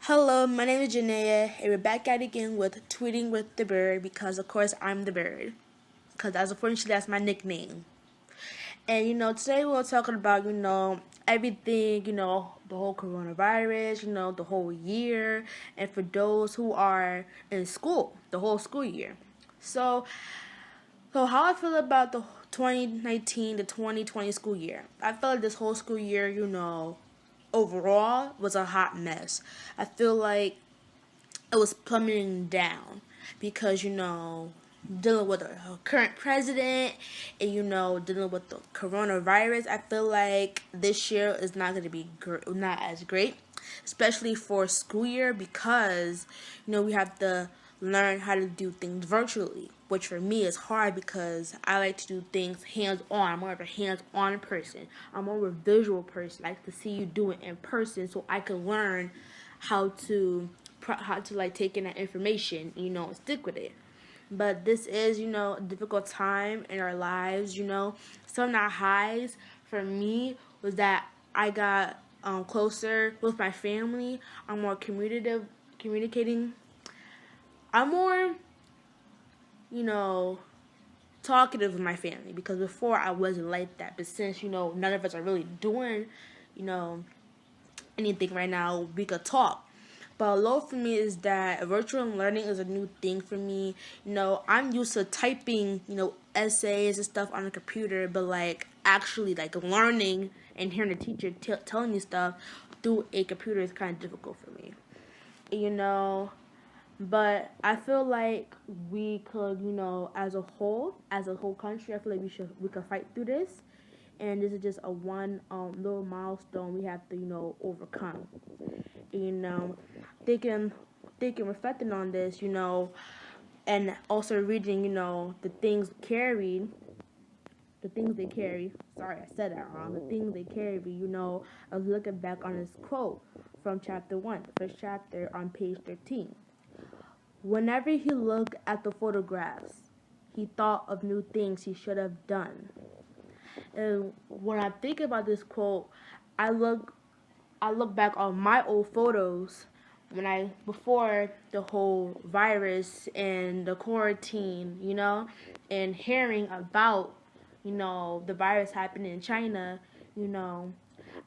Hello, my name is Janaea, and we're back at it again with Tweeting with the Bird because, of course, I'm the bird. Because, unfortunately, that's my nickname. And, today we're talking about, everything, the whole coronavirus, the whole year, and for those who are in school, the whole school year. So, so how I feel about the 2019 to 2020 school year. I feel like this whole school year, overall was a hot mess. I feel like it was plummeting down because dealing with a current president and dealing with the coronavirus. I feel like this year is not going to be not as great, especially for school year because we have to learn how to do things virtually, which for me is hard because I like to do things hands on. I'm more of a hands on person. I'm more of a visual person. I like to see you do it in person so I can learn how to like take in that information, and stick with it. But this is, a difficult time in our lives, Some of the highs for me was that I got closer with my family. I'm more communicating. I'm more, you know, talkative with my family because before I wasn't like that. But since, none of us are really doing, you know, anything right now, we could talk. But a low for me is that virtual learning is a new thing for me. I'm used to typing, essays and stuff on the computer, but like actually like learning and hearing the teacher telling you stuff through a computer is kind of difficult for me. You know, but I feel like we could, as a whole country, I feel like we could fight through this, and this is just a one little milestone we have to overcome. You know, thinking thinking reflecting on this, and also reading, the things they carry. Sorry, I said that wrong. The things they carry, I was looking back on this quote from chapter 1, the first chapter on page 13. Whenever he looked at the photographs, he thought of new things he should have done. And when I think about this quote, I look I look back on my old photos before the whole virus and the quarantine, and hearing about, the virus happening in China, you know,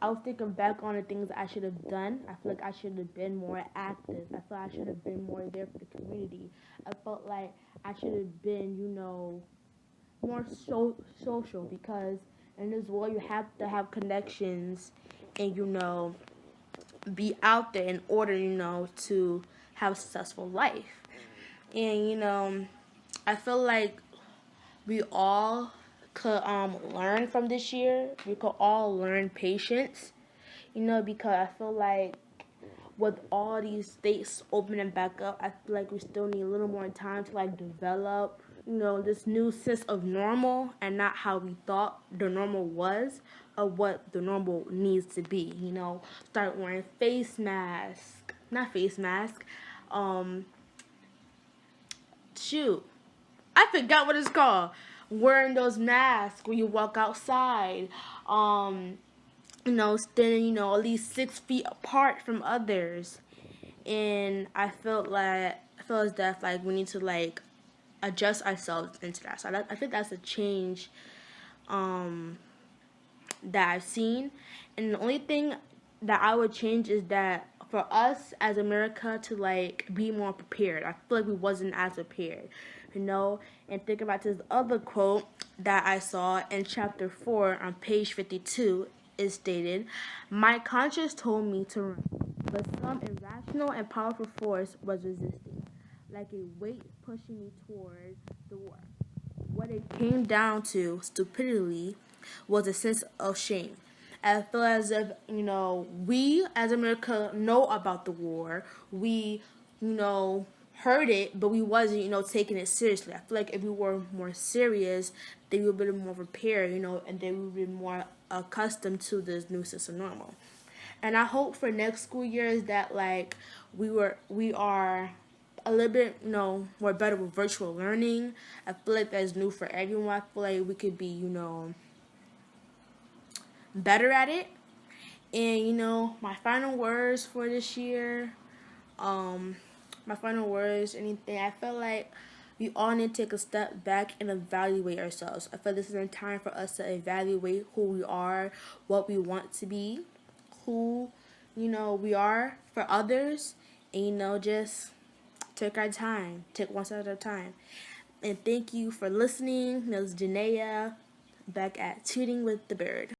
I was thinking back on the things I should have done. I feel like I should have been more active. I felt I should have been more there for the community. I felt like I should have been, more social because in this world you have to have connections and be out there in order to have a successful life. And I feel like we all could learn from this year. We could all learn patience, because I feel like with all these states opening back up, I feel like we still need a little more time to like develop, this new sense of normal and not how we thought the normal was of what the normal needs to be. Start wearing not face mask, um, shoot, I forgot what it's called. Wearing those masks when you walk outside, standing, at least 6 feet apart from others. And I feel as if like we need to like adjust ourselves into that. So I think that's a change um, that I've seen. And the only thing that I would change is that for us as America to like be more prepared. I feel like we wasn't as prepared, And think about this other quote that I saw in chapter 4 on page 52 is stated, "My conscience told me to run, but some irrational and powerful force was resisting, like a weight pushing me toward the war. What it came down to, stupidity, was a sense of shame. I feel as if, we as America know about the war. We, heard it, but we wasn't, taking it seriously. I feel like if we were more serious, then we would be more prepared, and then we would be more accustomed to this new system normal. And I hope for next school year is that like we are a little bit, more better with virtual learning. I feel like that's new for everyone. I feel like we could be, better at it. And my final words for this year. my final words, anything, I feel like we all need to take a step back and evaluate ourselves. I feel this is a time for us to evaluate who we are, what we want to be, who, we are for others, and, just take our time, take one step at a time. And thank you for listening. This is Janaea, back at Tweeting with the Bird.